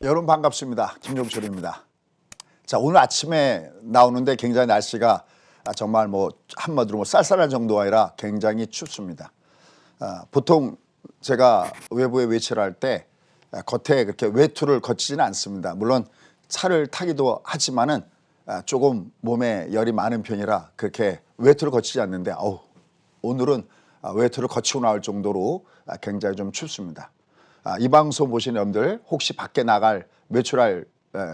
여러분 반갑습니다. 김종철입니다. 자, 오늘 아침에 나오는데 굉장히 날씨가 정말 한마디로 쌀쌀한 정도가 아니라 굉장히 춥습니다. 보통 제가 외부에 외출을 할 때 겉에 그렇게 외투를 거치지는 않습니다. 물론 차를 타기도 하지만은 조금 몸에 열이 많은 편이라 그렇게 외투를 거치지 않는데 오늘은 외투를 거치고 나올 정도로 굉장히 좀 춥습니다. 이 방송 보시는 여러분들 혹시 밖에 나갈 외출할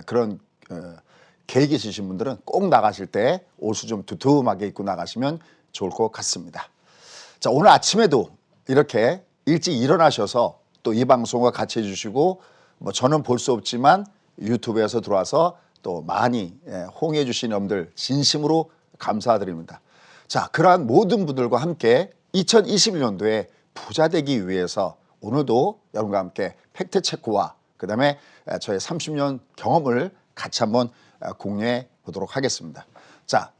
그런 계획이 있으신 분들은 꼭 나가실 때 옷을 좀 두툼하게 입고 나가시면 좋을 것 같습니다. 자, 오늘 아침에도 이렇게 일찍 일어나셔서 또 이 방송과 같이 해주시고 저는 볼 수 없지만 유튜브에서 들어와서 또 많이 호응해 주신 여러분들 진심으로 감사드립니다. 자, 그러한 모든 분들과 함께 2021년도에 부자 되기 위해서 오늘도 여러분과 함께 팩트체크와 그 다음에 저의 30년 경험을 같이 한번 공유해 보도록 하겠습니다. 자,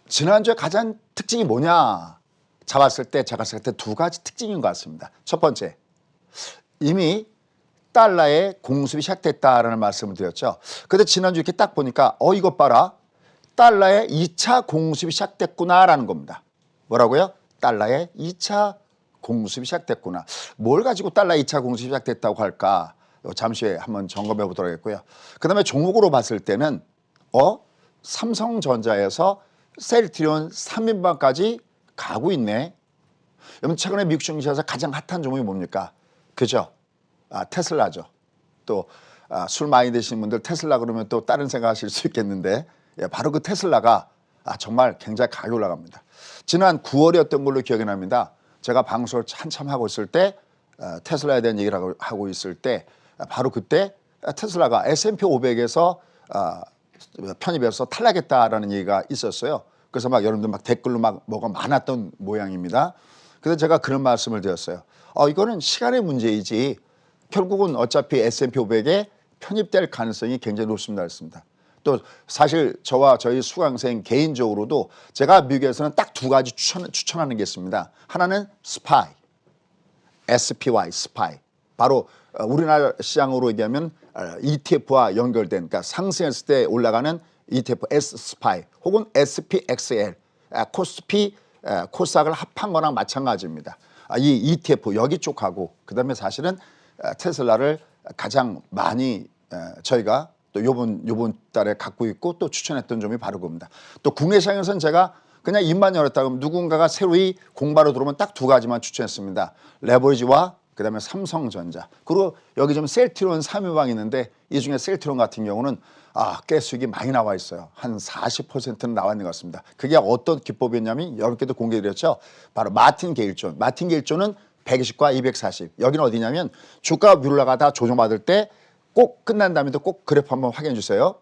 지난주에 가장 특징이 뭐냐 잡았을 때 제가 봤을 때 두 가지 특징인 것 같습니다. 첫 번째, 이미 달러의 공습이 시작됐다라는 말씀을 드렸죠. 근데 지난주 이렇게 딱 보니까 이것 봐라, 달러의 2차 공습이 시작됐구나라는 겁니다. 뭐라고요? 달러의 2차 공습이 시작됐구나. 뭘 가지고 달러 2차 공습이 시작됐다고 할까? 잠시 후에 한번 점검해 보도록 하겠고요. 그 다음에 종목으로 봤을 때는 삼성전자에서 셀트리온 3인방까지 가고 있네. 여러분 최근에 미국 증시에서 가장 핫한 종목이 뭡니까? 그죠? 테슬라죠. 또 술 많이 드시는 분들 테슬라 그러면 또 다른 생각하실 수 있겠는데 바로 그 테슬라가 정말 굉장히 가격이 올라갑니다. 지난 9월이었던 걸로 기억이 납니다. 제가 방송을 한참 하고 있을 때 테슬라에 대한 얘기를 하고 있을 때 바로 그때 테슬라가 S&P 500에서 편입해서 탈락했다라는 얘기가 있었어요. 그래서 여러분들 댓글로 뭐가 많았던 모양입니다. 그래서 제가 그런 말씀을 드렸어요. 이거는 시간의 문제이지 결국은 어차피 S&P 500에 편입될 가능성이 굉장히 높습니다. 했습니다. 또 사실 저와 저희 수강생 개인적으로도 제가 미국에서는 딱 두 가지 추천하는 게 있습니다. 하나는 SPY, SPY, SPY. 바로 우리나라 시장으로 얘기하면 ETF와 연결된, 그러니까 상승했을 때 올라가는 ETF SPY 혹은 SPXL, 코스피, 코스닥을 합한 거랑 마찬가지입니다. 이 ETF 여기 쪽하고 그다음에 사실은 테슬라를 가장 많이 저희가 또 요번 달에 갖고 있고 또 추천했던 점이 바로 그겁니다. 또 국내 시장에서는 제가 그냥 입만 열었다 그러면 누군가가 새로이 공바로 들어오면 딱 두 가지만 추천했습니다. 레버리지와 그다음에 삼성전자. 그리고 여기 좀 셀트리온 3인방이 있는데 이 중에 셀트리온 같은 경우는 꽤 수익이 많이 나와 있어요. 한 40%는 나와 있는 것 같습니다. 그게 어떤 기법이었냐면 여러분께도 공개드렸죠. 바로 마틴 게일존. 마틴 게일존은 120과 240. 여기는 어디냐면 주가 올라가다 조정받을 때 꼭 끝난 다음에도 꼭 그래프 한번 확인해 주세요.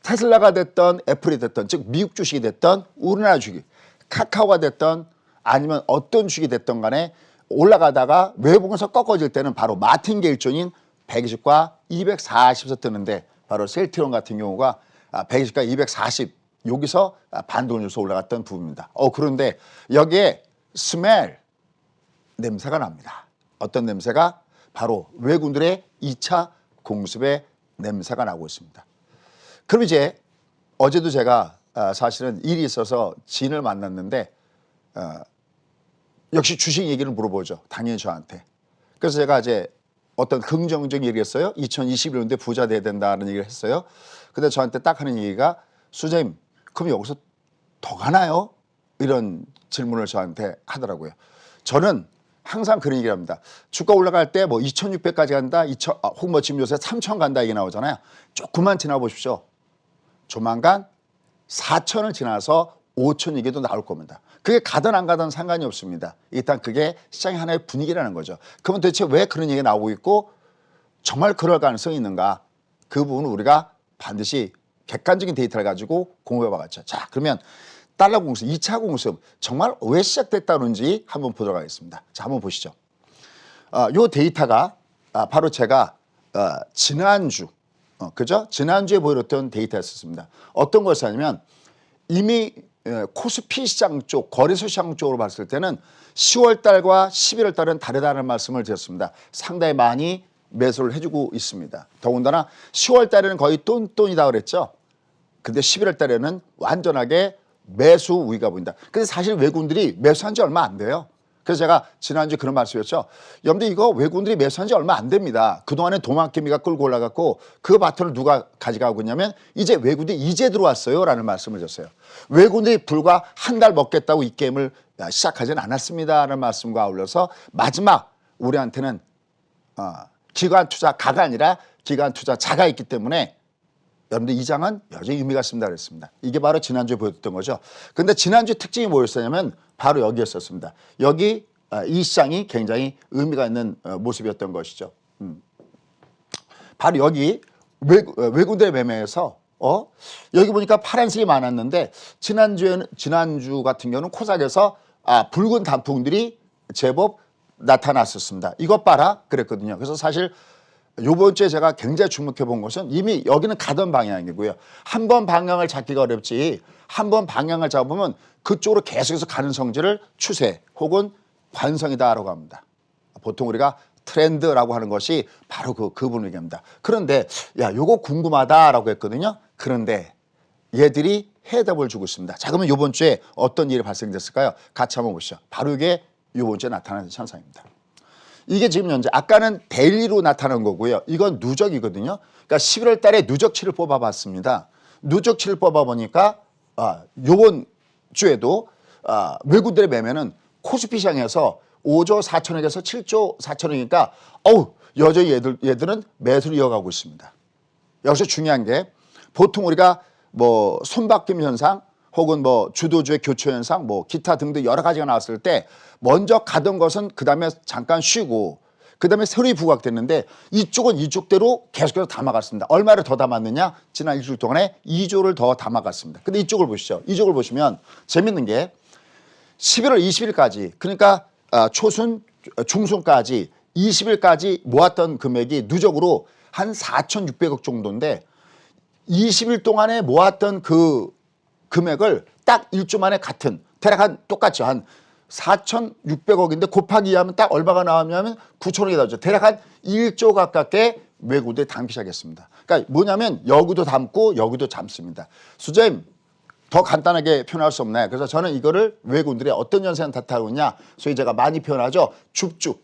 테슬라가 됐던 애플이 됐던 즉 미국 주식이 됐던 우리나라 주식, 카카오가 됐던 아니면 어떤 주식이 됐던 간에 올라가다가 외국에서 꺾어질 때는 바로 마틴 게일존인 120과 240에서 뜨는데 바로 셀트리온 같은 경우가 120과 240 여기서 반동을 줘서 올라갔던 부분입니다. 그런데 여기에 스멜 냄새가 납니다. 어떤 냄새가? 바로 외국인들의 2차 공습의 냄새가 나고 있습니다. 그럼 이제 어제도 제가 사실은 일이 있어서 지인을 만났는데 역시 주식 얘기를 물어보죠. 당연히 저한테. 그래서 제가 이제 어떤 긍정적인 얘기를 했어요. 2021년도에 부자 돼야 된다는 얘기를 했어요. 근데 저한테 딱 하는 얘기가 수장님 그럼 여기서 더 가나요? 이런 질문을 저한테 하더라고요. 저는 항상 그런 얘기를 합니다. 주가 올라갈 때 2,600까지 간다, 혹은 지금 요새 3,000 간다 얘기 나오잖아요. 조금만 지나보십시오. 조만간 4,000을 지나서 5,000 얘기도 나올 겁니다. 그게 가든 안 가든 상관이 없습니다. 일단 그게 시장의 하나의 분위기라는 거죠. 그러면 도대체 왜 그런 얘기가 나오고 있고 정말 그럴 가능성이 있는가? 그 부분을 우리가 반드시 객관적인 데이터를 가지고 공부해 봐야죠. 자, 그러면 달러 공습, 2차 공습 정말 왜 시작됐다는지 한번 보도록 하겠습니다. 자, 한번 보시죠. 요 데이터가 바로 제가 지난주, 그죠? 지난주에 보여줬던 데이터였습니다. 어떤 것이냐면 이미 코스피 시장 쪽, 거래소 시장 쪽으로 봤을 때는 10월 달과 11월 달은 다르다는 말씀을 드렸습니다. 상당히 많이 매수를 해주고 있습니다. 더군다나 10월 달에는 거의 똔똔이다 그랬죠. 근데 11월 달에는 완전하게 매수 우위가 보인다. 근데 사실 외국인들이 매수한 지 얼마 안 돼요. 그래서 제가 지난주에 그런 말씀이었죠. 여러분들 이거 외국인들이 매수한 지 얼마 안 됩니다. 그동안에 도마개미가 끌고 올라갔고 그 바톤을 누가 가져가고 있냐면 이제 외국인들이 이제 들어왔어요 라는 말씀을 줬어요. 외국인들이 불과 한 달 먹겠다고 이 게임을 시작하지는 않았습니다 라는 말씀과 아울러서 마지막 우리한테는 기관 투자가가 아니라 기관 투자자가 있기 때문에 여러분들 이 장은 여전히 의미가 있습니다 그랬습니다. 이게 바로 지난주에 보여줬던 거죠. 근데 지난주 특징이 뭐였었냐면 바로 여기였었습니다. 여기 이 시장이 굉장히 의미가 있는 모습이었던 것이죠. 바로 여기 외국인들의 매매에서 여기 보니까 파란색이 많았는데 지난주 같은 경우는 코스닥에서 붉은 단풍들이 제법 나타났었습니다. 이것 봐라 그랬거든요. 그래서 사실 요번 주에 제가 굉장히 주목해 본 것은 이미 여기는 가던 방향이고요. 한 번 방향을 잡기가 어렵지 한 번 방향을 잡으면 그쪽으로 계속해서 가는 성질을 추세 혹은 관성이다라고 합니다. 보통 우리가 트렌드라고 하는 것이 바로 그 부분을 얘기합니다. 그런데 야 요거 궁금하다라고 했거든요. 그런데 얘들이 해답을 주고 있습니다. 자 그러면 요번 주에 어떤 일이 발생됐을까요? 같이 한번 보시죠. 바로 이게 요번 주에 나타나는 현상입니다. 이게 지금 현재 아까는 데일리로 나타난 거고요. 이건 누적이거든요. 그러니까 11월 달에 누적치를 뽑아봤습니다. 누적치를 뽑아보니까 요번 주에도 외국들의 매매는 코스피 시장에서 5조 4천억에서 7조 4천억이니까 여전히 얘들은 매수를 이어가고 있습니다. 여기서 중요한 게 보통 우리가 뭐 손바뀜 현상 혹은 뭐 주도주의 교체 현상 뭐 기타 등등 여러 가지가 나왔을 때 먼저 가던 것은 그다음에 잠깐 쉬고 그다음에 새로이 부각됐는데 이쪽은 이쪽대로 계속해서 담아갔습니다. 얼마를 더 담았느냐? 지난 일주일 동안에 2조를 더 담아갔습니다. 근데 이쪽을 보시죠. 이쪽을 보시면 재밌는 게 11월 20일까지 그러니까 초순 중순까지 20일까지 모았던 금액이 누적으로 한 4,600억 정도인데 20일 동안에 모았던 그 금액을 딱 1주 만에 같은 대략 한 똑같죠. 한 4,600억인데 곱하기 2하면 딱 얼마가 나오냐면 9천억이 나오죠. 대략 한 1조 가깝게 외국에 담기 시작했습니다. 그러니까 뭐냐면 여기도 담고 여기도 담습니다. 수재님 더 간단하게 표현할 수 없나요? 그래서 저는 이거를 외국인들이 어떤 현상을 탓하고 있냐. 소위 제가 많이 표현하죠. 줍줍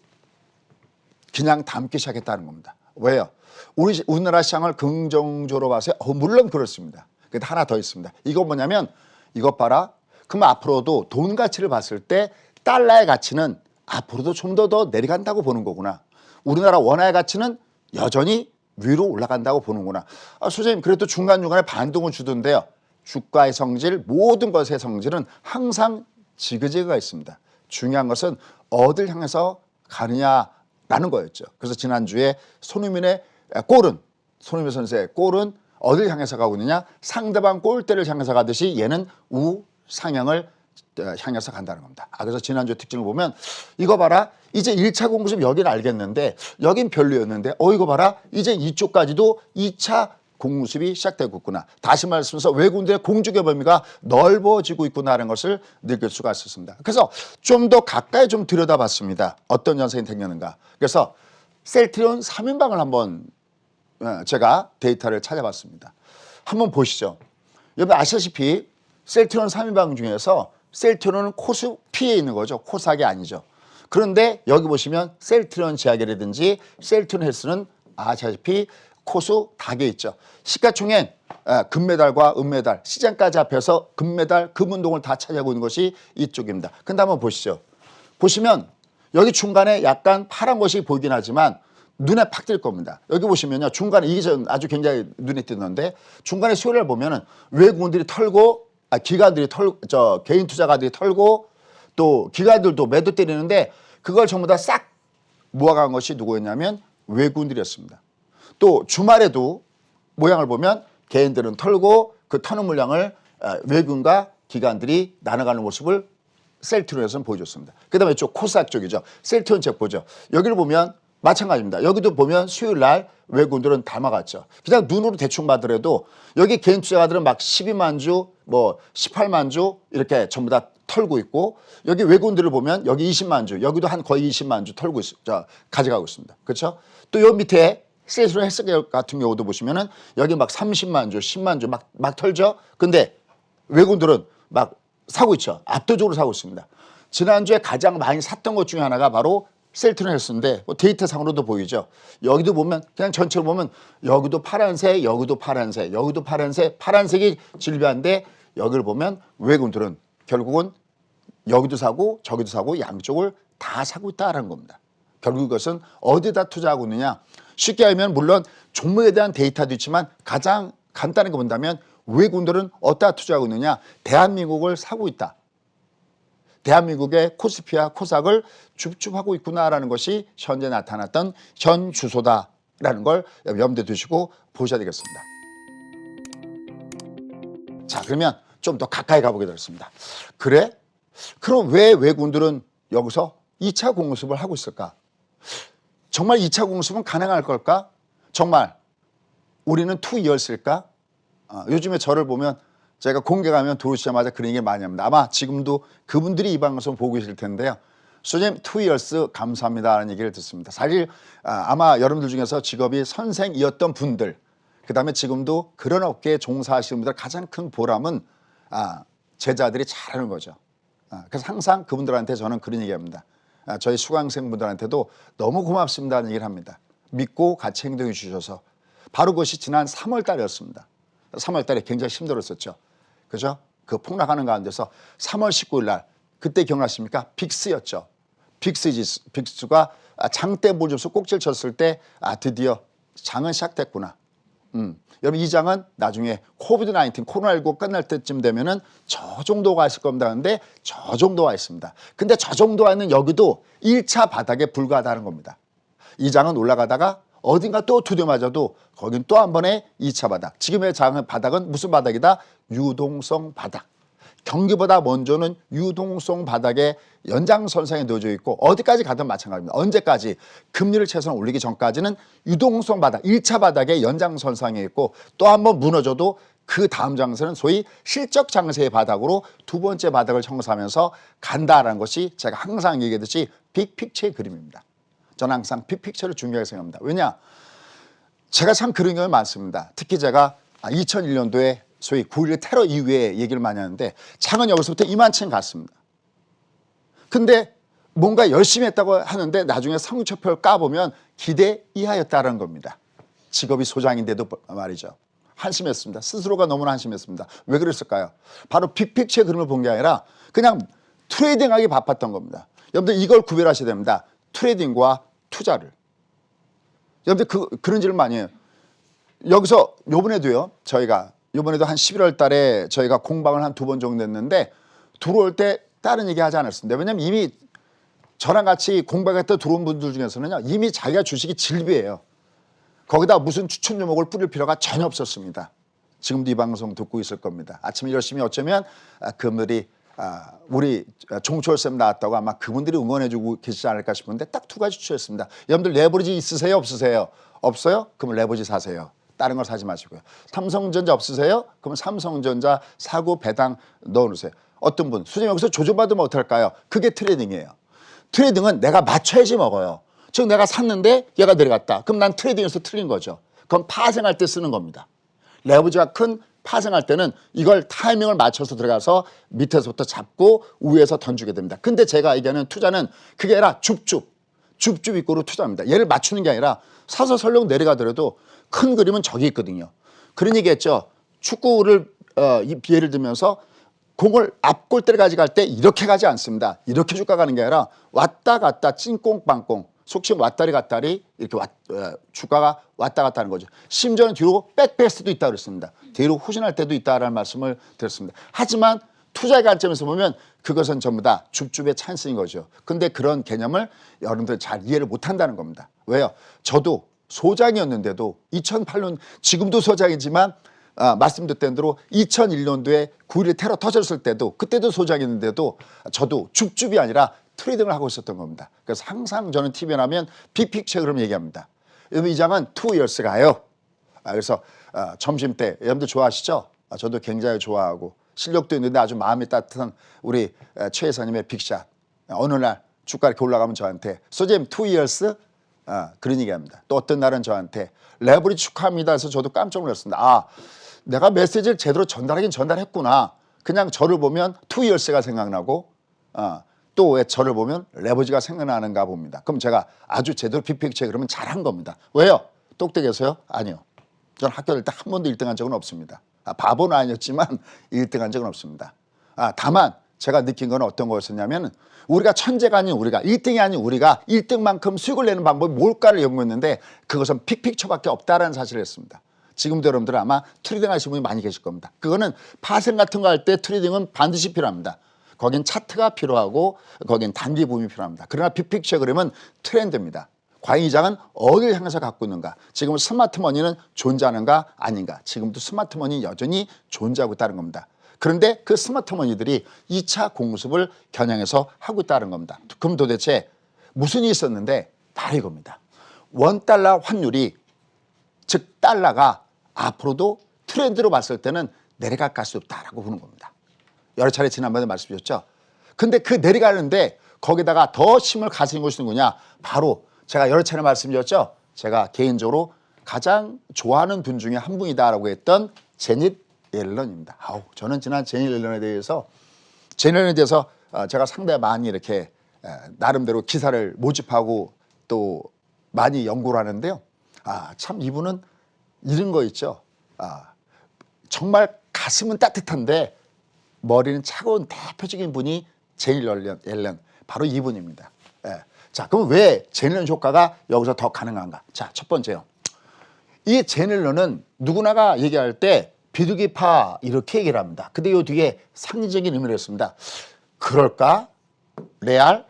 그냥 담기 시작했다는 겁니다. 왜요? 우리나라 시장을 긍정적으로 봐서 물론 그렇습니다. 근데 하나 더 있습니다. 이거 뭐냐면 이것 봐라. 그럼 앞으로도 돈 가치를 봤을 때 달러의 가치는 앞으로도 좀 더 내려간다고 보는 거구나. 우리나라 원화의 가치는 여전히 위로 올라간다고 보는구나. 소장님 그래도 중간중간에 반동을 주던데요. 주가의 성질 모든 것의 성질은 항상 지그재그가 있습니다. 중요한 것은 어딜 향해서 가느냐라는 거였죠. 그래서 지난주에 손흥민 선수의 골은 어딜 향해서 가고 있느냐? 상대방 골대를 향해서 가듯이 얘는 우상향을 향해서 간다는 겁니다. 그래서 지난주 특징을 보면 이거 봐라. 이제 1차 공급은 여기는 알겠는데 여긴 별로였는데 이거 봐라. 이제 이쪽까지도 2차 공수입이 시작되고 있구나. 다시 말씀해서 외국인들의 공주의 범위가 넓어지고 있구나라는 것을 느낄 수가 있었습니다. 그래서 좀 더 가까이 좀 들여다봤습니다. 어떤 현상이 생겼는가. 그래서 셀트리온 3인방을 한번 제가 데이터를 찾아봤습니다. 한번 보시죠. 여러분 아시다시피 셀트리온 3인방 중에서 셀트리온은 코스피에 있는 거죠. 코스닥이 아니죠. 그런데 여기 보시면 셀트리온 제약이라든지 셀트리온 헬스는 아시다시피 코스닥에 있죠. 시가총액 금메달과 은메달 시장까지 합해서 금메달 금운동을 다 차지하고 있는 것이 이쪽입니다. 근데 한번 보시죠. 보시면 여기 중간에 약간 파란 것이 보이긴 하지만 눈에 팍 띌 겁니다. 여기 보시면요. 중간에 이게 아주 굉장히 눈에 띄는데 중간에 수요일을 보면은 외국인들이 털고 기관들이 개인 투자가들이 털고 또 기관들도 매도 때리는데 그걸 전부 다 싹 모아간 것이 누구였냐면 외국인들이었습니다. 또 주말에도 모양을 보면 개인들은 털고 그 터는 물량을 외국인과 기관들이 나눠가는 모습을 셀트리온에서는 보여줬습니다. 그 다음에 이쪽 코스닥 쪽이죠. 셀트리온 책 보죠. 여기를 보면 마찬가지입니다. 여기도 보면 수요일 날 외국인들은 담아갔죠. 그냥 눈으로 대충 봐더라도 여기 개인 투자가들은 막 12만 주, 뭐 18만 주 이렇게 전부 다 털고 있고 여기 외국인들을 보면 여기 20만 주, 여기도 한 거의 20만 주 털고 가져가고 있습니다. 그렇죠? 또 요 밑에 세수로 헬스케어 같은 경우도 보시면은 여기 막 30만 주, 10만 주 막 털죠. 근데 외국인들은 막 사고 있죠. 압도적으로 사고 있습니다. 지난주에 가장 많이 샀던 것 중에 하나가 바로 셀트리온 헬스인데 뭐 데이터상으로도 보이죠. 여기도 보면 그냥 전체로 보면 여기도 파란색, 여기도 파란색, 여기도 파란색, 파란색이 질비한데 여기를 보면 외국인들은 결국은 여기도 사고 저기도 사고 양쪽을 다 사고 있다는 겁니다. 결국 이것은 어디다 투자하고 있느냐. 쉽게 하면 물론 종목에 대한 데이터도 있지만 가장 간단하게 본다면 외국인들은 어디다 투자하고 있느냐. 대한민국을 사고 있다. 대한민국의 코스피와 코스닥을 줍줍하고 있구나라는 것이 현재 나타났던 현 주소다라는 걸 염두에 두시고 보셔야 되겠습니다. 자, 그러면 좀 더 가까이 가보게 되겠습니다. 그래? 그럼 왜 외국인들은 여기서 2차 공습을 하고 있을까? 정말 2차 공습은 가능할 걸까? 정말 우리는 투이얼스일까? 요즘에 저를 보면 제가 공개 가면 들어오시자마자 그런 얘기 많이 합니다. 아마 지금도 그분들이 이 방송 보고 계실 텐데요. 선생님 투이얼스 감사합니다라는 얘기를 듣습니다. 사실 아마 여러분들 중에서 직업이 선생이었던 분들, 그 다음에 지금도 그런 업계에 종사하시는 분들 가장 큰 보람은 제자들이 잘하는 거죠. 그래서 항상 그분들한테 저는 그런 얘기합니다. 저희 수강생분들한테도 너무 고맙습니다는 얘기를 합니다. 믿고 같이 행동해 주셔서. 바로 그것이 지난 3월 달이었습니다. 3월 달에 굉장히 힘들었었죠. 그죠? 그 폭락하는 가운데서 3월 19일 날 그때 기억나십니까? 빅스였죠. 빅스가 장대 몰접수 꼭지를 쳤을 때 드디어 장은 시작됐구나. 여러분 이 장은 나중에 코비드-19 코로나19 끝날 때쯤 되면은 저 정도가 있을 겁니다. 근데 저 정도가 있습니다. 근데 저 정도가 있는 여기도 1차 바닥에 불과하다는 겁니다. 이 장은 올라가다가 어딘가 또 두드려 맞아도 거긴 또 한 번의 2차 바닥. 지금의 장의 바닥은 무슨 바닥이다? 유동성 바닥. 경기보다 먼저는 유동성 바닥에 연장선상에 놓여져 있고 어디까지 가든 마찬가지입니다. 언제까지? 금리를 최소한 올리기 전까지는 유동성 바닥, 1차 바닥에 연장선상에 있고 또 한 번 무너져도 그 다음 장세는 소위 실적 장세의 바닥으로 두 번째 바닥을 형성하면서 간다라는 것이 제가 항상 얘기했듯이 빅픽처의 그림입니다. 저는 항상 빅픽처를 중요하게 생각합니다. 왜냐? 제가 참 그런 경험이 많습니다. 특히 제가 2001년도에 소위 9.11 테러 이후에 얘기를 많이 하는데 장은 여기서부터 이만큼 갔습니다. 근데 뭔가 열심히 했다고 하는데 나중에 성적표를 까보면 기대 이하였다는 겁니다. 직업이 소장인데도 말이죠. 한심했습니다. 스스로가 너무나 한심했습니다. 왜 그랬을까요? 바로 빅픽처의 그림을 본 게 아니라 그냥 트레이딩하기 바빴던 겁니다. 여러분들 이걸 구별하셔야 됩니다. 트레이딩과 투자를. 여러분들 그런 질문 많이 해요. 여기서 요번에도요. 저희가 요번에도 한 11월 달에 저희가 공방을 한 2번 정도 했는데 들어올 때 다른 얘기 하지 않았습니다. 왜냐하면 이미 저랑 같이 공방했다 들어온 분들 중에서는요. 이미 자기가 주식이 질비해요. 거기다 무슨 추천 종목을 뿌릴 필요가 전혀 없었습니다. 지금도 이 방송 듣고 있을 겁니다. 아침에 열심히 어쩌면 그분들이 우리 종철쌤 나왔다고 아마 그분들이 응원해주고 계시지 않을까 싶은데 딱 2가지 추천했습니다. 여러분들 레버리지 있으세요? 없으세요? 없어요? 그러면 레버리지 사세요. 다른 걸 사지 마시고요. 삼성전자 없으세요? 그러면 삼성전자 사고 배당 넣어놓으세요. 어떤 분, 수님 여기서 조정받으면 어떨까요? 그게 트레이딩이에요. 트레이딩은 내가 맞춰야지 먹어요. 즉 내가 샀는데 얘가 내려갔다. 그럼 난 트레이딩에서 틀린 거죠. 그럼 파생할 때 쓰는 겁니다. 레버리지가 큰 파생할 때는 이걸 타이밍을 맞춰서 들어가서 밑에서부터 잡고 위에서 던지게 됩니다. 근데 제가 얘기하는 투자는 그게 아니라 줍줍 입구로 투자합니다. 얘를 맞추는 게 아니라 사서 설령 내려가더라도 큰 그림은 저기 있거든요. 그런 얘기했죠. 축구를 예를 들면서 공을 앞골대를 가져갈 때 이렇게 가지 않습니다. 이렇게 쭉 가는 게 아니라 왔다 갔다 찐꽁빵꽁 속칭 왔다리 갔다리 이렇게 주가가 왔다 갔다 하는 거죠. 심지어는 뒤로 백패스 때도 있다 그랬습니다. 뒤로 후진할 때도 있다라는 말씀을 드렸습니다. 하지만 투자의 관점에서 보면 그것은 전부 다 줍줍의 찬스인 거죠. 근데 그런 개념을 여러분들 잘 이해를 못한다는 겁니다. 왜요? 저도 소장이었는데도 2008년 지금도 소장이지만 말씀드렸던 대로 2001년도에 9.11 테러 터졌을 때도 그때도 소장이었는데도 저도 줍줍이 아니라 트레이딩을 하고 있었던 겁니다. 그래서 항상 저는 TV에 나면 빅픽처 그럼 얘기합니다. 여러분 이 장은 2이어스가요. 그래서 점심 때 여러분들 좋아하시죠? 저도 굉장히 좋아하고 실력도 있는데 아주 마음이 따뜻한 우리 최 회사님의 빅샷. 어느 날 주가 이렇게 올라가면 저한테 소재님 2 years 그런 얘기합니다. 또 어떤 날은 저한테 레버리지 축하합니다 해서 저도 깜짝 놀랐습니다. 아, 내가 메시지를 제대로 전달하긴 전달했구나. 그냥 저를 보면 2 years가 생각나고 또 왜 저를 보면 레버리지가 생각나는가 봅니다. 그럼 제가 아주 제대로 빅픽처에 그러면 잘한 겁니다. 왜요? 똑똑해서요? 아니요. 저는 학교 다닐 때 한 번도 1등한 적은 없습니다. 바보는 아니었지만 1등한 적은 없습니다. 다만 제가 느낀 건 어떤 거였었냐면 우리가 천재가 아닌 우리가 1등이 아닌 우리가 1등만큼 수익을 내는 방법이 뭘까를 연구했는데 그것은 픽픽처밖에 없다라는 사실을 했습니다. 지금도 여러분들 아마 트레이딩 하시는 분이 많이 계실 겁니다. 그거는 파생 같은 거 할 때 트레이딩은 반드시 필요합니다. 거긴 차트가 필요하고 거긴 단기 부분이 필요합니다. 그러나 빅픽처 그러면 트렌드입니다. 과연 이 장은 어디를 향해서 갖고 있는가? 지금 스마트머니는 존재하는가 아닌가? 지금도 스마트머니 여전히 존재하고 있다는 겁니다. 그런데 그 스마트머니들이 2차 공습을 겨냥해서 하고 있다는 겁니다. 그럼 도대체 무슨 일이 있었는데 바로 이겁니다. 원달러 환율이 즉 달러가 앞으로도 트렌드로 봤을 때는 내려갈 수 없다라고 보는 겁니다. 여러 차례 지난번에 말씀드렸죠. 근데 그 내려가는데 거기다가 더 힘을 가진 것이 누구냐? 바로 제가 여러 차례 말씀드렸죠. 제가 개인적으로 가장 좋아하는 분 중에 한 분이다라고 했던 제닛 옐런입니다. 저는 지난 제닛 옐런에 대해서 제가 상당히 많이 이렇게 나름대로 기사를 모집하고 또 많이 연구를 하는데요. 참 이분은 이런 거 있죠. 정말 가슴은 따뜻한데 머리는 차가운 대표적인 분이 제닛 옐런 바로 이분입니다. 자, 그럼 왜 제닛 옐런 효과가 여기서 더 가능한가? 자, 첫 번째요. 이 제닛 옐런은 누구나가 얘기할 때 비둘기파 이렇게 얘기를 합니다. 근데 이 뒤에 상징적인 의미를 했습니다. 그럴까? 레알?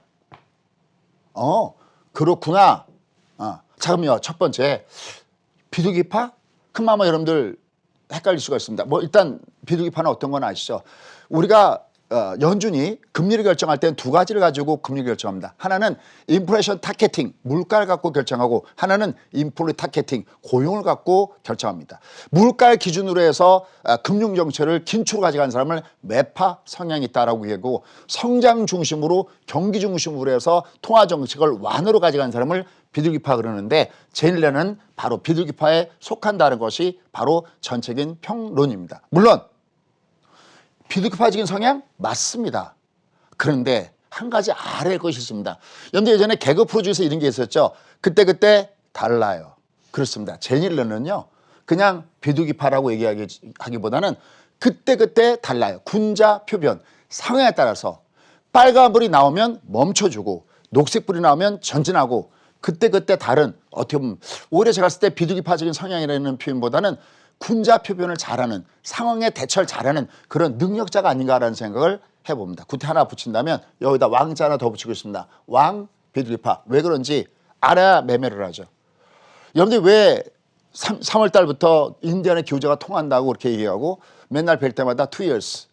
그렇구나. 자, 그럼요. 첫 번째 비둘기파? 그럼 아마 여러분들 헷갈릴 수가 있습니다. 일단 비둘기파는 어떤 건 아시죠? 우리가 연준이 금리를 결정할 때는 두 가지를 가지고 금리를 결정합니다. 하나는 인플레이션 타겟팅, 물가를 갖고 결정하고 하나는 인플레 타겟팅, 고용을 갖고 결정합니다. 물가를 기준으로 해서 금융 정책을 긴축으로 가져가는 사람을 매파 성향이 있다라고 얘기하고 성장 중심으로 경기 중심으로 해서 통화 정책을 완으로 가져가는 사람을 비둘기파 그러는데 제닛 옐런은 바로 비둘기파에 속한다는 것이 바로 전체적인 평론입니다. 물론 비둘기파적인 성향 맞습니다. 그런데 한 가지 알아야 것이 있습니다. 여러분들 예전에 개그 프로 중에서 이런 게 있었죠. 그때 달라요. 그렇습니다. 제닛 옐런은요. 그냥 비둘기파라고 얘기하기보다는 그때 달라요. 군자 표변 상황에 따라서 빨간불이 나오면 멈춰주고 녹색불이 나오면 전진하고 그때 다른 어떻게 보면 오히려 제가 봤을 때 비둘기파적인 성향이라는 표현보다는 군자 표변을 잘하는 상황에 대처를 잘하는 그런 능력자가 아닌가라는 생각을 해봅니다. 구태 하나 붙인다면 여기다 왕자 하나 더 붙이고 있습니다. 왕 비둘기파. 왜 그런지 알아야 매매를 하죠. 여러분들 왜 3월 달부터 인디언의 교재가 통한다고 그렇게 얘기하고 맨날 뵐 때마다 2 years.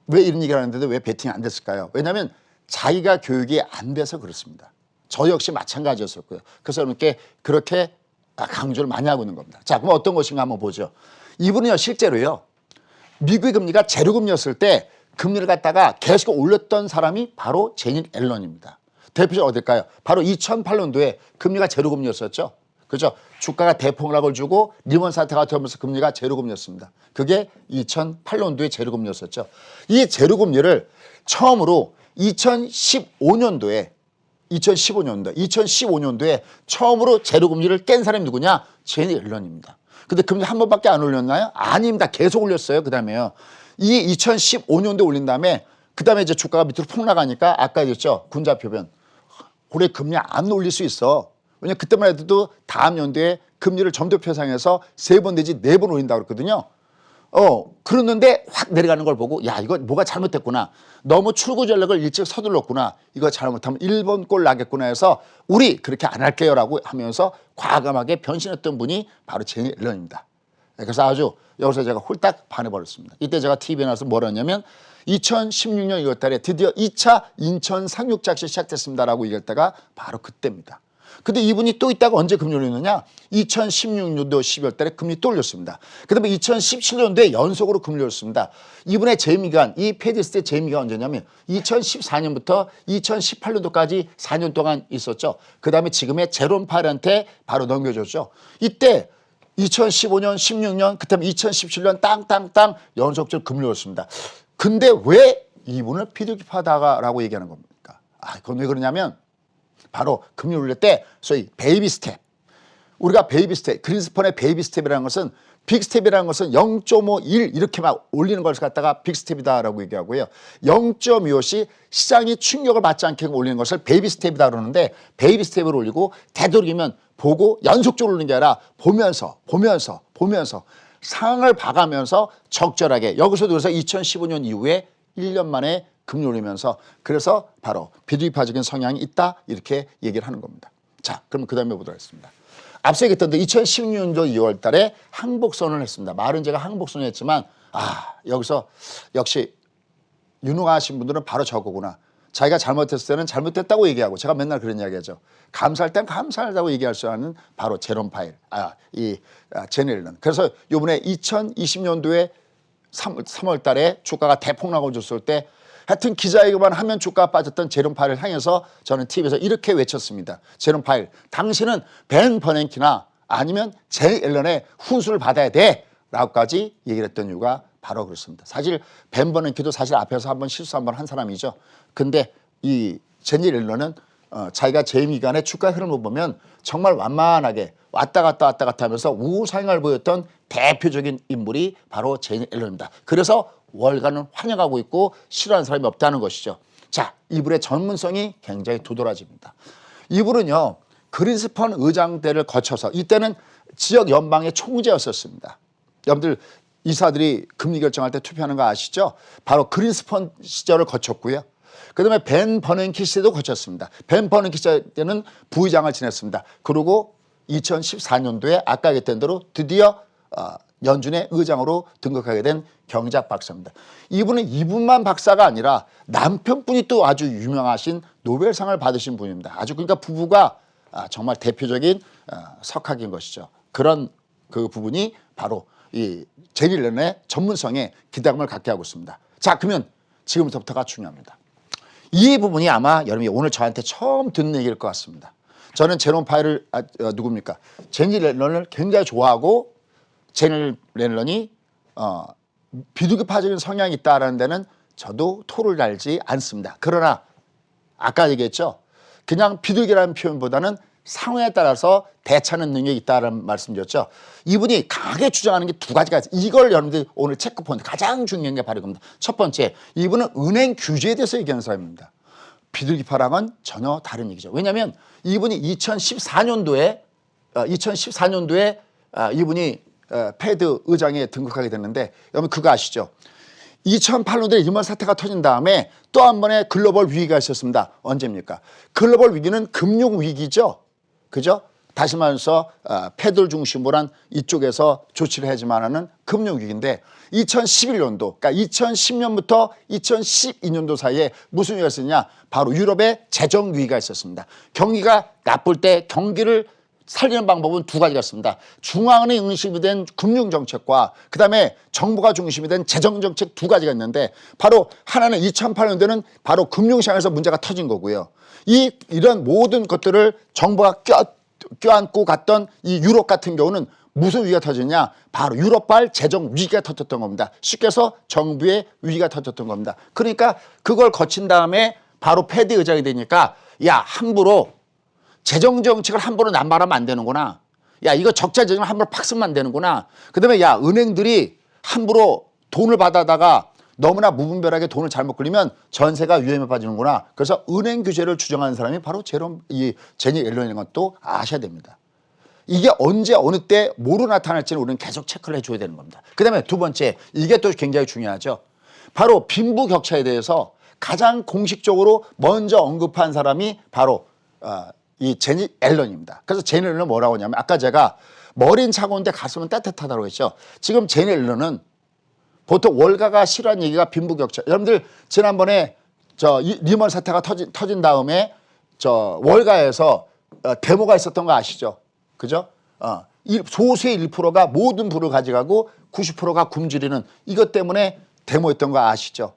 왜 이런 얘기를 하는데도 왜 배팅이 안 됐을까요? 왜냐하면 자기가 교육이 안 돼서 그렇습니다. 저 역시 마찬가지였었고요. 그래서 여러분께 그렇게 강조를 많이 하고 있는 겁니다. 자, 그럼 어떤 것인가 한번 보죠. 이분은요, 실제로요, 미국의 금리가 제로금리였을 때 금리를 갖다가 계속 올렸던 사람이 바로 제닛 옐런입니다. 대표적으로 어딜까요? 바로 2008년도에 금리가 제로금리였었죠. 그죠? 주가가 대폭락을 주고 리먼 사태가 되면서 금리가 제로금리였습니다. 그게 2008년도에 제로금리였었죠. 이 제로금리를 처음으로 2015년도에 처음으로 제로금리를 깬 사람이 누구냐? 제닛 옐런입니다. 근데 금리 한 번밖에 안 올렸나요? 아닙니다. 계속 올렸어요. 그 다음에요. 이 2015년도에 올린 다음에 그 다음에 이제 주가가 밑으로 폭 나가니까 아까 얘기했죠. 군자표변. 올해 금리 안 올릴 수 있어. 왜냐면 그때만 해도 다음 연도에 금리를 점도 표상해서 3번 내지 4번 올린다고 그랬거든요. 그랬는데 확 내려가는 걸 보고 야, 이거 뭐가 잘못됐구나. 너무 출구 전략을 일찍 서둘렀구나. 이거 잘못하면 1번 꼴 나겠구나 해서 우리 그렇게 안 할게요 라고 하면서 과감하게 변신했던 분이 바로 제닛 옐런입니다. 그래서 아주 여기서 제가 홀딱 반해버렸습니다. 이때 제가 TV에 나와서 뭐라 했냐면 2016년 2월 달에 드디어 2차 인천 상륙작전 시작됐습니다라고 얘기할 때가 바로 그때입니다. 근데 이분이 또 있다가 언제 금리 올리느냐? 2016년도 12월 달에 금리 또 올렸습니다. 그 다음에 2017년도에 연속으로 금리 올렸습니다. 이분의 재임기간, 이 페디스트의 재임기간 언제냐면 2014년부터 2018년도까지 4년 동안 있었죠. 그 다음에 지금의 제롬 파일한테 바로 넘겨줬죠. 이때 2015년, 16년, 그 다음에 2017년 땅땅땅 연속적으로 금리 올렸습니다. 근데 왜 이분을 피드기파다라고 얘기하는 겁니까? 그건 왜 그러냐면 바로 금리 올릴 때 소위 베이비 스텝. 우리가 베이비 스텝, 그린스펀의 베이비 스텝이라는 것은 빅 스텝이라는 것은 0.51 이렇게만 올리는 걸 갖다가 빅 스텝이다라고 얘기하고요. 0.25시 시장이 충격을 받지 않게 올리는 것을 베이비 스텝이다 그러는데 베이비 스텝을 올리고 되도록이면 보고 연속적으로 올리는 게 아니라 보면서 상황을 봐가면서 적절하게 여기서도 그래서 2015년 이후에 1년 만에 금리 올리면서 그래서 바로 비둘기파적인 성향이 있다 이렇게 얘기를 하는 겁니다. 자, 그럼 그 다음에 보도록 하겠습니다. 앞서 얘기했던 2016년도 2월 달에 항복선언을 했습니다. 말은 제가 항복선언을 했지만 여기서 역시 유능하신 분들은 바로 저거구나. 자기가 잘못했을 때는 잘못됐다고 얘기하고 제가 맨날 그런 이야기하죠. 감사할 땐 감사하다고 얘기할 수 있는 바로 제롬 파일, 제니 옐런. 그래서 이번에 2020년도에 3월 달에 주가가 대폭락을 줬을 때 하여튼 기자회견만 하면 주가가 빠졌던 제롬 파일을 향해서 저는 TV에서 이렇게 외쳤습니다. 제롬 파일, 당신은 벤 버냉키나 아니면 제니 옐런의 훈수를 받아야 돼 라고까지 얘기를 했던 이유가 바로 그렇습니다. 사실 벤 버냉키도 사실 앞에서 한번 실수 한번 한 사람이죠. 근데 이 제니 옐런은 자기가 재임 기간에 주가 흐름을 보면 정말 완만하게 왔다 갔다 하면서 우상향을 보였던 대표적인 인물이 바로 제니 옐런입니다. 그래서 월가는 환영하고 있고 싫어하는 사람이 없다는 것이죠. 자, 이분의 전문성이 굉장히 두드러집니다. 이분은요, 그린스펀 의장대를 거쳐서 이때는 지역 연방의 총재였었습니다. 여러분들 이사들이 금리 결정할 때 투표하는 거 아시죠? 바로 그린스펀 시절을 거쳤고요. 그다음에 벤 버냉키 시대도 거쳤습니다. 벤 버냉키 시대 때는 부의장을 지냈습니다. 그리고 2014년도에 아까 얘기했던 대로 드디어 연준의 의장으로 등극하게 된 경제학 박사입니다. 이분은 이분만 박사가 아니라 남편분이 또 아주 유명하신 노벨상을 받으신 분입니다. 아주 그러니까 부부가 정말 대표적인 석학인 것이죠. 그런 그 부분이 바로 이 제니 옐런의 전문성에 기대감을 갖게 하고 있습니다. 자, 그러면 지금부터가 중요합니다. 이 부분이 아마 여러분이 오늘 저한테 처음 듣는 얘기일 것 같습니다. 저는 제롬 파일을 누굽니까? 제니 옐런을 굉장히 좋아하고 제니 옐런이 비둘기파적인 성향이 있다는 데는 저도 토를 달지 않습니다. 그러나 아까 얘기했죠. 그냥 비둘기라는 표현보다는 상황에 따라서 대처하는 능력이 있다는 말씀드렸죠. 이분이 강하게 주장하는 게 두 가지가 있어요. 이걸 여러분들 오늘 체크포인트 가장 중요한 게 바로 이겁니다. 첫 번째, 이분은 은행 규제에 대해서 얘기하는 사람입니다. 비둘기파랑은 전혀 다른 얘기죠. 왜냐하면 이분이 2014년도에 이분이 패드 의장에 등극하게 됐는데 여러분 그거 아시죠? 2008년도에 리먼 사태가 터진 다음에 또 한 번의 글로벌 위기가 있었습니다. 언제입니까? 글로벌 위기는 금융 위기죠. 그죠? 다시 말해서 패들 중심으로 한 이쪽에서 조치를 해야지만하는 금융 위기인데 2011년도, 그러니까 2010년부터 2012년도 사이에 무슨 위기가 있었냐? 바로 유럽의 재정 위기가 있었습니다. 경기가 나쁠 때 경기를 살리는 방법은 두 가지가 있습니다. 중앙은행이 중심이 된 금융정책과 그다음에 정부가 중심이 된 재정정책 두 가지가 있는데 바로 하나는 2008년도에는 바로 금융시장에서 문제가 터진 거고요. 이런 모든 것들을 정부가 껴안고 갔던 이 유럽 같은 경우는 무슨 위기가 터졌냐? 바로 유럽발 재정 위기가 터졌던 겁니다. 쉽게 해서 정부의 위기가 터졌던 겁니다. 그러니까 그걸 거친 다음에 바로 패드 의장이 되니까 야, 함부로 재정정책을 함부로 남발하면 안 되는구나. 야, 이거 적자 재정을 함부로 팍 쓰면 안 되는구나. 그다음에 야, 은행들이 함부로 돈을 받아다가 너무나 무분별하게 돈을 잘못 굴리면 전세가 위험에 빠지는구나. 그래서 은행 규제를 주장하는 사람이 바로 제니 옐런인 것도 아셔야 됩니다. 이게 언제 어느 때 뭐로 나타날지는 우리는 계속 체크를 해줘야 되는 겁니다. 그다음에 두 번째, 이게 또 굉장히 중요하죠. 바로 빈부격차에 대해서 가장 공식적으로 먼저 언급한 사람이 바로 이 제니 앨런입니다. 그래서 제니 앨런은 뭐라고 하냐면 아까 제가 머리는 차가운데 가슴은 따뜻하다고 했죠. 지금 제니 앨런은 보통 월가가 싫어하는 얘기가 빈부격차. 여러분들 지난번에 리먼 사태가 터진 다음에 월가에서 데모가 있었던 거 아시죠? 그죠? 소수의 1%가 모든 부를 가져가고 90%가 굶주리는 이것 때문에 데모했던 거 아시죠?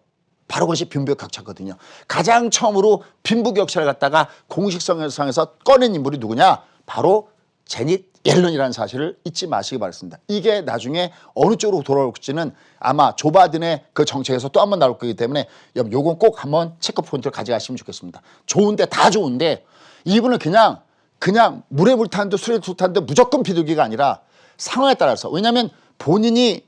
바로 그것이 빈부격차거든요. 가장 처음으로 빈부격차를 갖다가 공식성에서 꺼낸 인물이 누구냐? 바로 제닛 옐런이라는 사실을 잊지 마시기 바랍니다. 이게 나중에 어느 쪽으로 돌아올지는 아마 조 바이든의 그 정책에서 또 한 번 나올 거기 때문에 요건 꼭 한번 체크 포인트를 가져가시면 좋겠습니다. 좋은데 다 좋은데 이분은 그냥 물에 물 타는 듯 술에 술 타는 듯 무조건 비둘기가 아니라 상황에 따라서 왜냐하면 본인이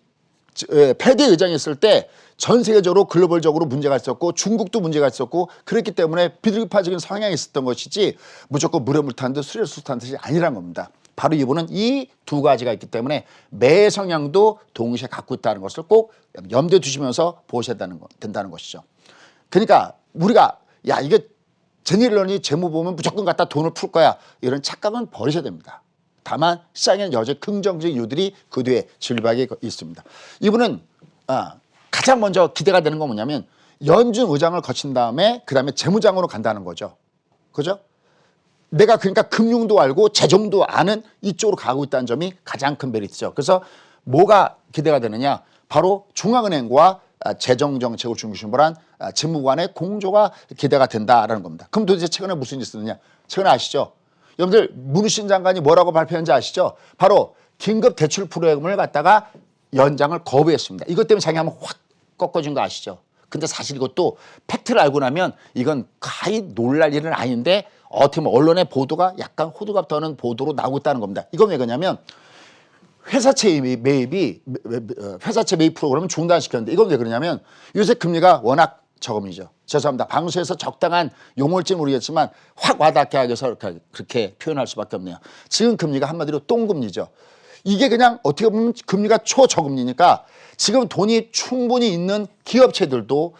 패드 의장이 있을 때 전 세계적으로 글로벌적으로 문제가 있었고 중국도 문제가 있었고 그렇기 때문에 비둘기파적인 성향이 있었던 것이지 무조건 물에 물 타는 듯 술에 술 타는 듯이 아니란 겁니다. 바로 이분은 이 두 가지가 있기 때문에 매 성향도 동시에 갖고 있다는 것을 꼭 염두에 두시면서 보셔야 된다는 것이죠. 그러니까 우리가 이게 제닛 옐런이 재무 보면 무조건 갖다 돈을 풀 거야 이런 착각은 버리셔야 됩니다. 다만 시장에는 여전히 긍정적인 이유들이 그 뒤에 진리박이 있습니다. 이분은 가장 먼저 기대가 되는 건 뭐냐면 연준 의장을 거친 다음에 그다음에 재무장으로 간다는 거죠. 그죠? 내가 그러니까 금융도 알고 재정도 아는 이쪽으로 가고 있다는 점이 가장 큰 메리트죠. 그래서 뭐가 기대가 되느냐? 바로 중앙은행과 재정정책을 중심으로 한 재무관의 공조가 기대가 된다라는 겁니다. 그럼 도대체 최근에 무슨 일이 있었느냐? 최근에 아시죠? 여러분들 문희신 장관이 뭐라고 발표했는지 아시죠? 바로 긴급 대출 프로그램을 갖다가 연장을 거부했습니다. 이것 때문에 자기 한번 확 꺾어진 거 아시죠? 근데 사실 이것도 팩트를 알고 나면 이건 거의 놀랄 일은 아닌데 어떻게 보면 언론의 보도가 약간 호들갑 떠는 보도로 나오고 있다는 겁니다. 이건 왜 그러냐면 회사채 매입 프로그램을 중단시켰는데 이건 왜 그러냐면 요새 금리가 워낙 저금리죠. 죄송합니다. 방송에서 적당한 용어일지는 모르겠지만 확 와닿게 하기 위해서 그렇게 표현할 수밖에 없네요. 지금 금리가 한마디로 똥금리죠. 이게 그냥 어떻게 보면 금리가 초저금리니까 지금 돈이 충분히 있는 기업체들도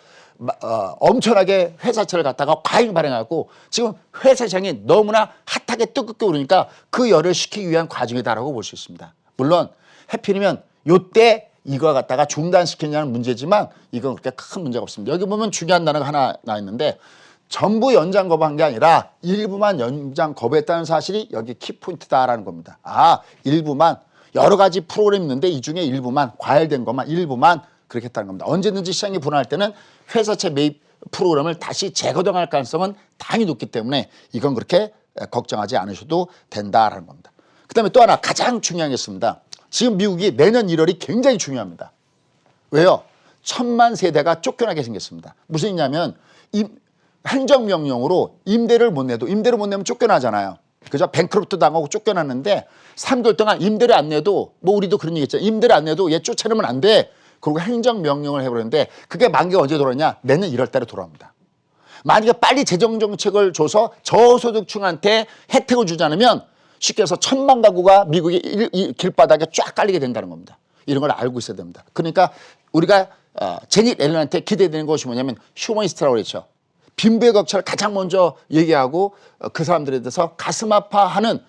엄청나게 회사채를 갖다가 과잉 발행하고 지금 회사 시장이 너무나 핫하게 뜨겁게 오르니까 그 열을 식히기 위한 과정이다라고 볼 수 있습니다. 물론 해필이면 요때 이거 갖다가 중단시키냐는 문제지만 이건 그렇게 큰 문제가 없습니다. 여기 보면 중요한 단어가 하나 나와 있는데 전부 연장 거부한 게 아니라 일부만 연장 거부했다는 사실이 여기 키포인트다라는 겁니다. 일부만 여러 가지 프로그램이 있는데 이 중에 일부만 과열된 것만 일부만 그렇게 했다는 겁니다. 언제든지 시장이 불안할 때는 회사채 매입 프로그램을 다시 재거동할 가능성은 당연히 높기 때문에 이건 그렇게 걱정하지 않으셔도 된다라는 겁니다. 그다음에 또 하나 가장 중요한 게 있습니다. 지금 미국이 내년 1월이 굉장히 중요합니다. 왜요? 1,000만 세대가 쫓겨나게 생겼습니다. 무슨 일이냐면 행정명령으로 임대를 못 내면 쫓겨나잖아요. 그죠? 뱅크럽트 당하고 쫓겨났는데 3개월 동안 임대를 안 내도 뭐 우리도 그런 얘기 했잖아요. 임대를 안 내도 얘 쫓아내면 안 돼. 그리고 행정명령을 해버렸는데 그게 만기가 언제 돌아오냐? 내년 1월 달에 돌아옵니다. 만약에 빨리 재정정책을 줘서 저소득층한테 혜택을 주지 않으면 쉽게 해서 1,000만 가구가 미국의 길바닥에 쫙 깔리게 된다는 겁니다. 이런 걸 알고 있어야 됩니다. 그러니까 우리가 제닛 옐런한테 기대되는 것이 뭐냐면 휴머니스트라고 그랬죠. 빈부의 격차를 가장 먼저 얘기하고 그 사람들에 대해서 가슴 아파하는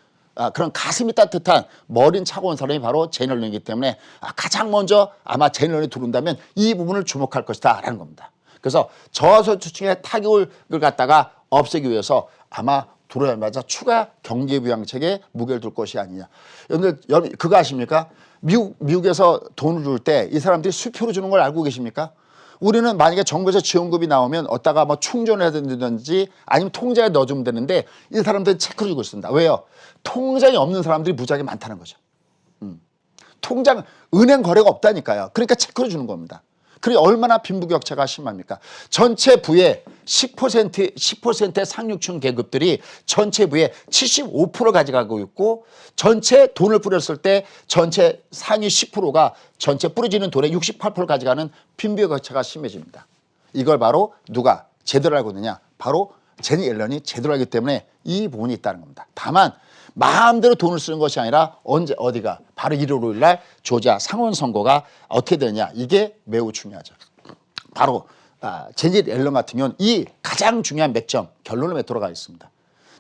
그런 가슴이 따뜻한 머리는 차가운 사람이 바로 제닛 옐런이기 때문에 가장 먼저 아마 제닛 옐런이 들어온다면 이 부분을 주목할 것이다 라는 겁니다. 그래서 저소득층의 타격을 갖다가 없애기 위해서 아마 들어오자마자 추가 경제부양책에 무게를 둘 것이 아니냐. 여러분 그거 아십니까? 미국에서 돈을 줄 때 이 사람들이 수표로 주는 걸 알고 계십니까? 우리는 만약에 정부에서 지원금이 나오면 어디다가 뭐 충전해야 된다든지 아니면 통장에 넣어주면 되는데 이 사람들은 체크를 주고 있습니다. 왜요? 통장이 없는 사람들이 무지하게 많다는 거죠. 은행 거래가 없다니까요. 그러니까 체크를 주는 겁니다. 그게 얼마나 빈부격차가 심합니까? 전체 부의 10%의 상류층 계급들이 전체 부의 75% 가져가고 있고 전체 돈을 뿌렸을 때 전체 상위 10%가 전체 뿌려지는 돈의 68% 가져가는 빈부격차가 심해집니다. 이걸 바로 누가 제대로 알고 있느냐? 바로 제닛 옐런이 제대로 알기 때문에 이 부분이 있다는 겁니다. 다만 마음대로 돈을 쓰는 것이 아니라 어디가 바로 1월 5일 날 조지아 상원 선거가 어떻게 되느냐 이게 매우 중요하죠. 바로 제닛 옐런 같은 경우는 이 가장 중요한 맥점 결론을 맺도록 하겠습니다.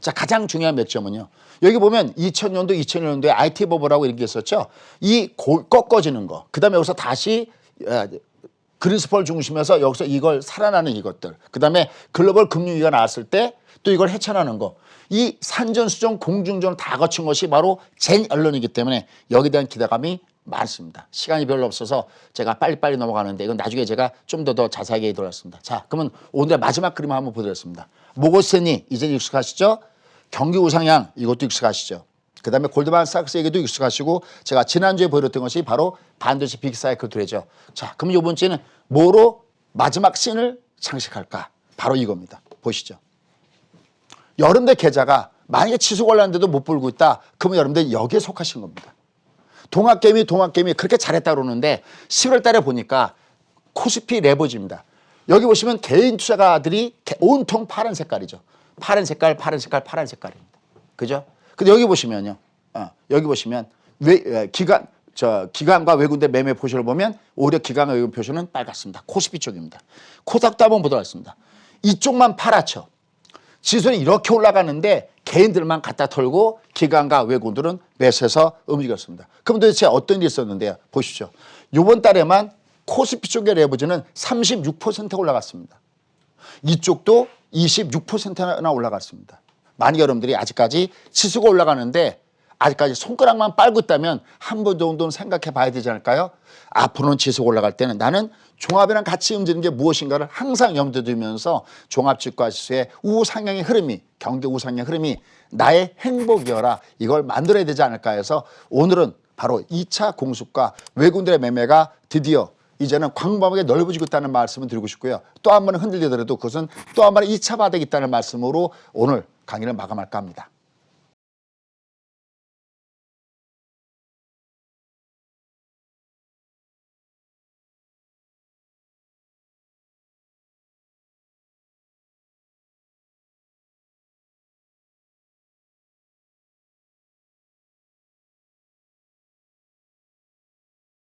자, 가장 중요한 맥점은요. 여기 보면 2000년도에 IT 버블이라고 이렇게 했었죠. 꺾어지는 거. 그다음에 여기서 다시 그린스펄 중심에서 여기서 이걸 살아나는 이것들, 그다음에 글로벌 금융위기가 나왔을 때 또 이걸 헤쳐나가는 거, 이 산전수전 공중전 다 거친 것이 바로 젠 앨런이기 때문에 여기에 대한 기대감이 많습니다. 시간이 별로 없어서 제가 빨리빨리 넘어가는데 이건 나중에 제가 좀 더 자세하게 들었습니다. 자, 그러면 오늘의 마지막 그림을 한번 보도록 모고스탠리 이제 익숙하시죠? 경기 우상향 이것도 익숙하시죠? 그 다음에 골드만삭스에게도 익숙하시고 제가 지난주에 보여드렸던 것이 바로 반도체 빅사이클 둘이죠. 자, 그럼 이번 주에는 뭐로 마지막 씬을 장식할까? 바로 이겁니다. 보시죠. 여러분들 계좌가 만약에 취소 관련인데도 못 벌고 있다. 그러면 여러분들 여기에 속하신 겁니다. 동학개미 그렇게 잘했다 그러는데 11월 달에 보니까 코스피 레버지입니다. 여기 보시면 개인 투자가들이 온통 파란 색깔이죠. 파란 색깔입니다. 그죠? 근데 여기 보시면요. 여기 보시면 기관과 외국인들 매매 표시를 보면 오히려 기관과 외국인 표시는 빨갛습니다. 코스피 쪽입니다. 코닥도 한번 보도록 하겠습니다. 이쪽만 파랗죠. 지수는 이렇게 올라가는데 개인들만 갖다 털고 기관과 외국인들은 매수해서 움직였습니다. 그럼 도대체 어떤 일이 있었는데요? 보십시오. 이번 달에만 코스피 쪽의 레버지는 36%가 올라갔습니다. 이쪽도 26%나 올라갔습니다. 만약 여러분들이 아직까지 지수가 올라가는데 아직까지 손가락만 빨고 있다면 한 번 정도는 생각해 봐야 되지 않을까요? 앞으로는 지수가 올라갈 때는 나는 종합이랑 같이 움직이는 게 무엇인가를 항상 염두에 두면서 종합주가지수의 우상향의 흐름이, 경기 우상향의 흐름이 나의 행복이어라, 이걸 만들어야 되지 않을까 해서 오늘은 바로 2차 공습과 외국인들의 매매가 드디어 이제는 광범하게 넓어지고 있다는 말씀을 드리고 싶고요. 또 한 번 흔들리더라도 그것은 또 한 번의 2차 바닥이 있다는 말씀으로 오늘 강의를 마감할까 합니다.